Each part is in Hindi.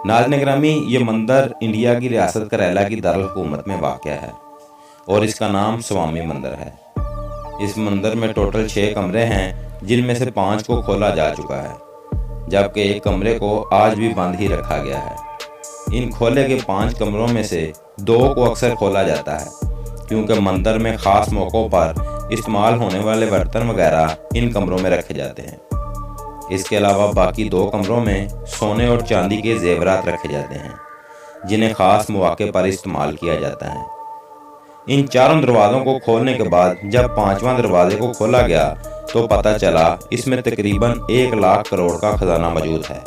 नाज़रीन गिरामी, ये मंदिर इंडिया की रियासत करेला की दारुल हुकूमत में वाक़या है और इसका नाम स्वामी मंदिर है। इस मंदिर में टोटल 6 कमरे हैं, जिनमें से 5 को खोला जा चुका है, जबकि एक कमरे को आज भी बंद ही रखा गया है। इन खोले के 5 कमरों में से 2 को अक्सर खोला जाता है, क्योंकि मंदिर में ख़ास मौक़ों पर इस्तेमाल होने वाले बर्तन वगैरह इन कमरों में रखे जाते हैं। इसके अलावा बाकी 2 कमरों में सोने और चांदी के जेवरात रखे जाते हैं, जिन्हें ख़ास मौके पर इस्तेमाल किया जाता है। इन चारों दरवाज़ों को खोलने के बाद जब 5वां दरवाजे को खोला गया तो पता चला इसमें तकरीबन 1 लाख करोड़ का खजाना मौजूद है।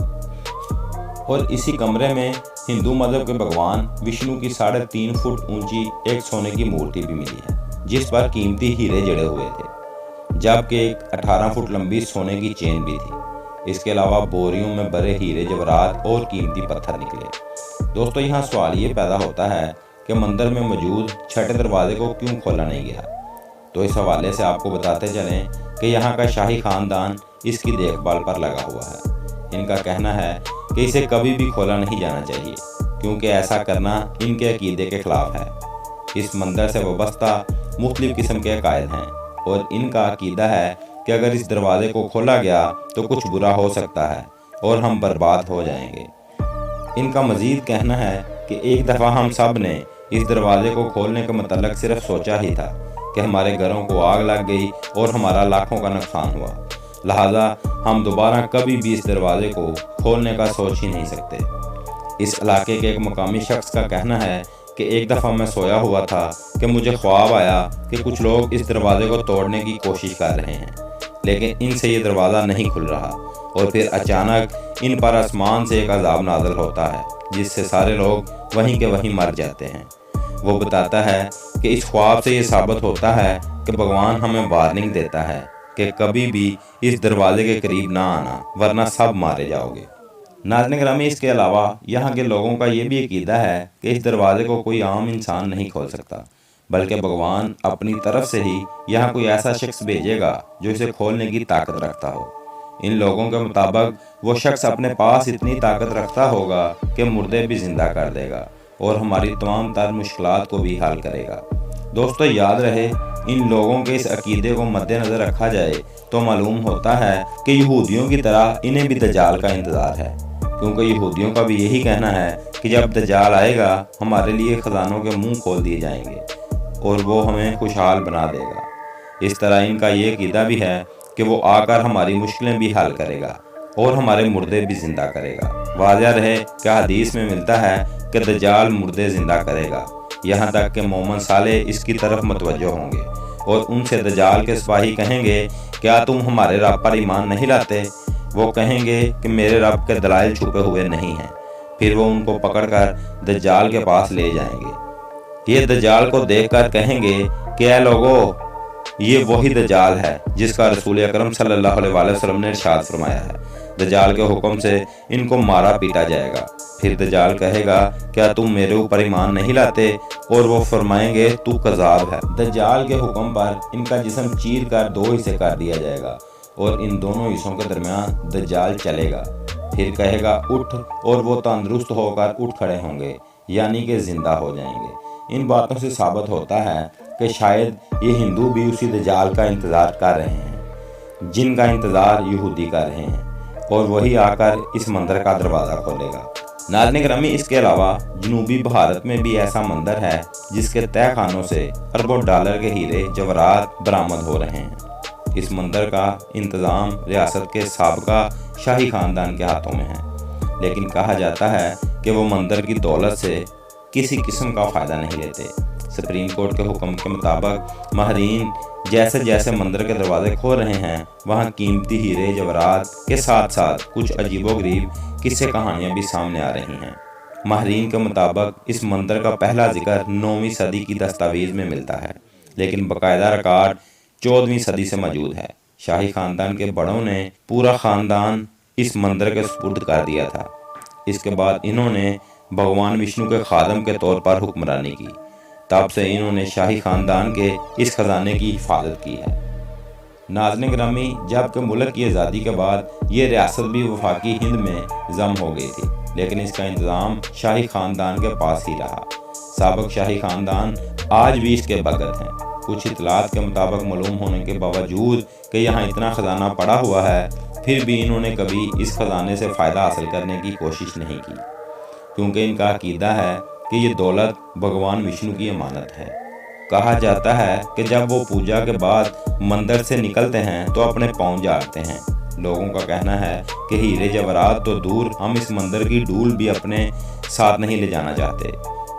और इसी कमरे में हिंदू मज़हब के भगवान विष्णु की 3.5 फुट ऊंची एक सोने की मूर्ति भी मिली है, जिस पर कीमती हीरे जड़े हुए थे, जबकि एक 18 फुट लंबी सोने की चेन भी थी। इसके अलावा बोरियों में भरे हीरे जवाहरात और कीमती पत्थर निकले। दोस्तों, यहाँ सवाल ये पैदा होता है कि मंदिर में मौजूद छठे दरवाजे को क्यों खोला नहीं गया। तो इस हवाले से आपको बताते चलें कि यहाँ का शाही खानदान इसकी देखभाल पर लगा हुआ है। इनका कहना है कि इसे कभी भी खोला नहीं जाना चाहिए, क्योंकि ऐसा करना इनके अकीदे के खिलाफ है। इस मंदिर से वाबस्ता मुख्तलिफ किस्म के अकायद हैं और इनका अकीदा है कि अगर इस दरवाजे को खोला गया तो कुछ बुरा हो सकता है और हम बर्बाद हो जाएंगे। इनका मज़ीद कहना है कि एक दफ़ा हम सब ने इस दरवाजे को खोलने के मतलब सिर्फ सोचा ही था कि हमारे घरों को आग लग गई और हमारा लाखों का नुकसान हुआ, लिहाजा हम दोबारा कभी भी इस दरवाजे को खोलने का सोच ही नहीं सकते। इस इलाके के एक मकामी शख्स का कहना है कि एक दफ़ा मैं सोया हुआ था कि मुझे ख्वाब आया कि कुछ लोग इस दरवाजे को तोड़ने की कोशिश कर रहे हैं, लेकिन इनसे ये दरवाज़ा नहीं खुल रहा और फिर अचानक इन पर आसमान से एक अज़ाब नाज़िल होता है, जिससे सारे लोग वहीं के वहीं मर जाते हैं। वो बताता है कि इस ख्वाब से ये साबित होता है कि भगवान हमें वार्निंग देता है कि कभी भी इस दरवाजे के करीब ना आना, वरना सब मारे जाओगे। नाज़रीन गिरामी, इसके अलावा यहाँ के लोगों का ये भी अकीदा है कि इस दरवाजे को कोई आम इंसान नहीं खोल सकता, बल्कि भगवान अपनी तरफ से ही यहाँ कोई ऐसा शख्स भेजेगा जो इसे खोलने की ताकत रखता हो। इन लोगों के मुताबिक वो शख्स अपने पास इतनी ताकत रखता होगा कि मुर्दे भी जिंदा कर देगा और हमारी तमाम तर मुश्किलात को भी हल करेगा। दोस्तों, याद रहे, इन लोगों के इस अकीदे को मद्देनज़र रखा जाए तो मालूम होता है कि यहूदियों की तरह इन्हें भी दज्जाल का इंतज़ार है, क्योंकि यहूदियों का भी यही कहना है कि जब दज्जाल आएगा हमारे लिए ख़जानों के मुंह खोल दिए जाएंगे और वो हमें खुशहाल बना देगा। इस तरह इनका ये अकीदा भी है कि वो आकर हमारी मुश्किलें भी हल करेगा और हमारे मुर्दे भी ज़िंदा करेगा। वाज़ह रहे कि हदीस में मिलता है कि दज्जाल मुर्दे ज़िंदा करेगा, यहाँ तक कि मोमिन साले इसकी तरफ मतवज्जो होंगे और उनसे दज्जाल के सिपाही कहेंगे, क्या तुम हमारे रब पर ईमान नहीं लाते? वो कहेंगे कि मेरे रब के दलाइल छुपे हुए नहीं हैं। फिर वो उनको पकड़कर दज्जाल के पास ले जाएंगे। ये दज्जाल को देखकर कहेंगे कि ऐ लोगों, ये वही दज्जाल है जिसका रसूल अकरम सल्लल्लाहु अलैहि वसल्लम ने इरशाद फरमाया है। दज्जाल के हुक्म से इनको मारा पीटा जाएगा। फिर दज्जाल कहेगा, क्या तुम मेरे ऊपर ईमान नहीं लाते? और वो फरमाएंगे, तू कज़ाब है। दज्जाल के हुक्म पर इनका जिस्म चीर कर 2 हिस्से कर दिया जाएगा और इन दोनों हिस्सों के दरमियान दज्जाल चलेगा। फिर कहेगा, उठ, और वो तंदुरुस्त होकर उठ खड़े होंगे, यानी कि जिंदा हो जाएंगे। इन बातों से साबित होता है कि शायद ये हिंदू भी उसी दज्जाल का इंतज़ार कर रहे हैं जिनका इंतज़ार यहूदी कर रहे हैं, और वही आकर इस मंदिर का दरवाज़ा खोलेगा। नाज़रीन गिरामी, इसके अलावा जनूबी भारत में भी ऐसा मंदिर है जिसके तह खानों से अरबों डॉलर के हीरे जवाहरात बरामद हो रहे हैं। इस मंदिर का इंतज़ाम रियासत के साबका शाही खानदान के हाथों में है, लेकिन कहा जाता है कि वो मंदिर की दौलत से किसी किस्म का फ़ायदा नहीं लेते। सुप्रीम कोर्ट के हुक्म के मुताबिक माहरीन जैसे जैसे मंदिर के दरवाजे खोल रहे हैं, वहाँ कीमती हीरे जवाहरात के साथ साथ कुछ अजीबोगरीब किस्से कहानियाँ भी सामने आ रही हैं। माहरीन के मुताबिक इस मंदिर का पहला जिक्र 9वीं सदी की दस्तावेज़ में मिलता है, लेकिन बाकायदा रिकॉर्ड 14वीं सदी से मौजूद है। शाही खानदान के बड़ों ने पूरा ख़ानदान इस मंदिर के सुपुर्द कर दिया था। इसके बाद इन्होंने भगवान विष्णु के खादम के तौर पर हुक्मरानी की। तब से इन्होंने शाही खानदान के इस खजाने की हिफाजत की है। नाज़रीन गिरामी, जबकि मुल्क की आज़ादी के बाद ये रियासत भी वफाकी हिंद में ज़म हो गई थी, लेकिन इसका इंतज़ाम शाही ख़ानदान के पास ही रहा। साबिक़ शाही ख़ानदान आज भी इसके भगत हैं। कुछ इतलात के मुताबिक मालूम होने के बावजूद कि यहाँ इतना ख़जाना पड़ा हुआ है, फिर भी इन्होंने कभी इस ख़जाने से फ़ायदा हासिल करने की कोशिश नहीं की, क्योंकि इनका अकीदा है कि ये दौलत भगवान विष्णु की अमानत है। कहा जाता है कि जब वो पूजा के बाद मंदिर से निकलते हैं तो अपने पाँव झाड़ते हैं। लोगों का कहना है कि हीरे जवाहरात तो दूर, हम इस मंदिर की धूल भी अपने साथ नहीं ले जाना चाहते।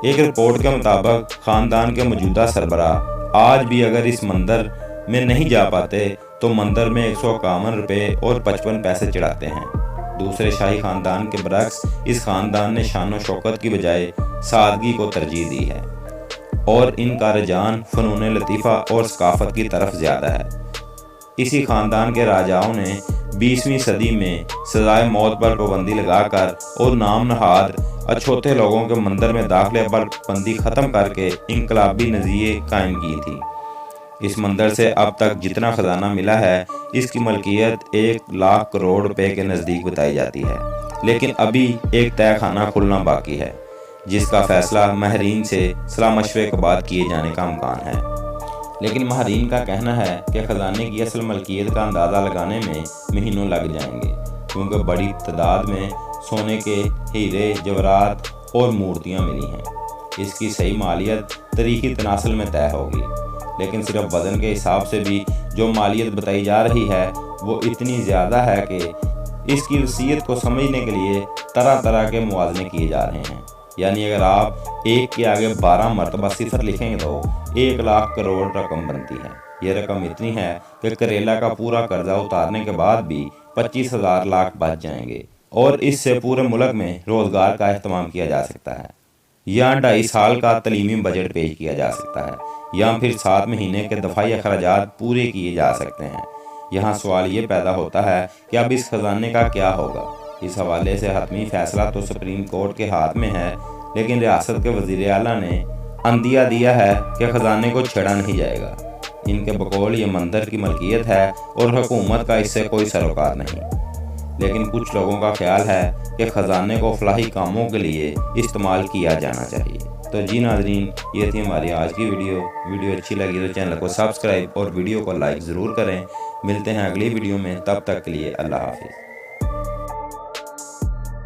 एक रिपोर्ट के मुताबिक ख़ानदान के मौजूदा सरबराह आज भी अगर इस मंदिर में नहीं जा पाते तो मंदिर में 151 रुपये और 55 पैसे चढ़ाते हैं। दूसरे शाही ख़ानदान के बरक्स इस ख़ानदान ने शान व शौकत की बजाय सादगी को तरजीह दी है और इनका रुझान फ़नून लतीफ़ा और सकाफ़त की तरफ ज़्यादा है। इसी ख़ानदान के राजाओं ने 20वीं सदी में सजाए मौत पर पाबंदी लगाकर और नाम नहाद अछूते लोगों के मंदिर में दाखिले पर पाबंदी ख़त्म करके इनकलाबी नज़रिए कायम की थी। इस मंदिर से अब तक जितना ख़जाना मिला है, इसकी मलकियत 1 लाख करोड़ रुपए के नज़दीक बताई जाती है। लेकिन अभी एक तय खाना खुलना बाकी है, जिसका फ़ैसला माहिरीन से सलाह मशवरे के बाद किए जाने का इम्कान है। लेकिन माहिरीन का कहना है कि ख़जाने की असल मलकियत का अंदाज़ा लगाने में महीनों लग जाएंगे, क्योंकि बड़ी तादाद में सोने के हीरे जवाहरात और मूर्तियाँ मिली हैं। इसकी सही मालियत तारीख़ी तनासुल में तय होगी, लेकिन सिर्फ वज़न के हिसाब से भी जो मालियत बताई जा रही है वो इतनी ज़्यादा है कि इसकी वसीयत को समझने के लिए तरह तरह के मुवाज़ने किए जा रहे हैं। यानी अगर आप 1 के आगे 12 मरतबा सिफर लिखेंगे तो 1 लाख करोड़ रकम बनती है। ये रकम इतनी है कि करेला का पूरा कर्जा उतारने के बाद भी 25,000 लाख बच जाएंगे और इससे पूरे मुल्क में रोज़गार का एहतमाम किया जा सकता है, या 2.5 साल का तलीमी बजट पेश किया जा सकता है, या फिर 7 महीने के दफ़ाई अखराजात पूरे किए जा सकते हैं। यहाँ सवाल ये पैदा होता है कि अब इस खजाने का क्या होगा। इस हवाले से हतमी फैसला तो सुप्रीम कोर्ट के हाथ में है, लेकिन रियासत के वज़ीर आला ने अंदिया दिया है कि खजाने को छेड़ा नहीं जाएगा। इनके बकौल ये मंदिर की मलकियत है और हुकूमत का इससे कोई सरोकार नहीं। लेकिन कुछ लोगों का ख्याल है कि ख़जाने को फलाही कामों के लिए इस्तेमाल किया जाना चाहिए। तो जी नाज़रीन, ये थी हमारी आज की वीडियो अच्छी लगी तो चैनल को सब्सक्राइब और वीडियो को लाइक ज़रूर करें। मिलते हैं अगली वीडियो में, तब तक के लिए अल्लाह हाफिज़।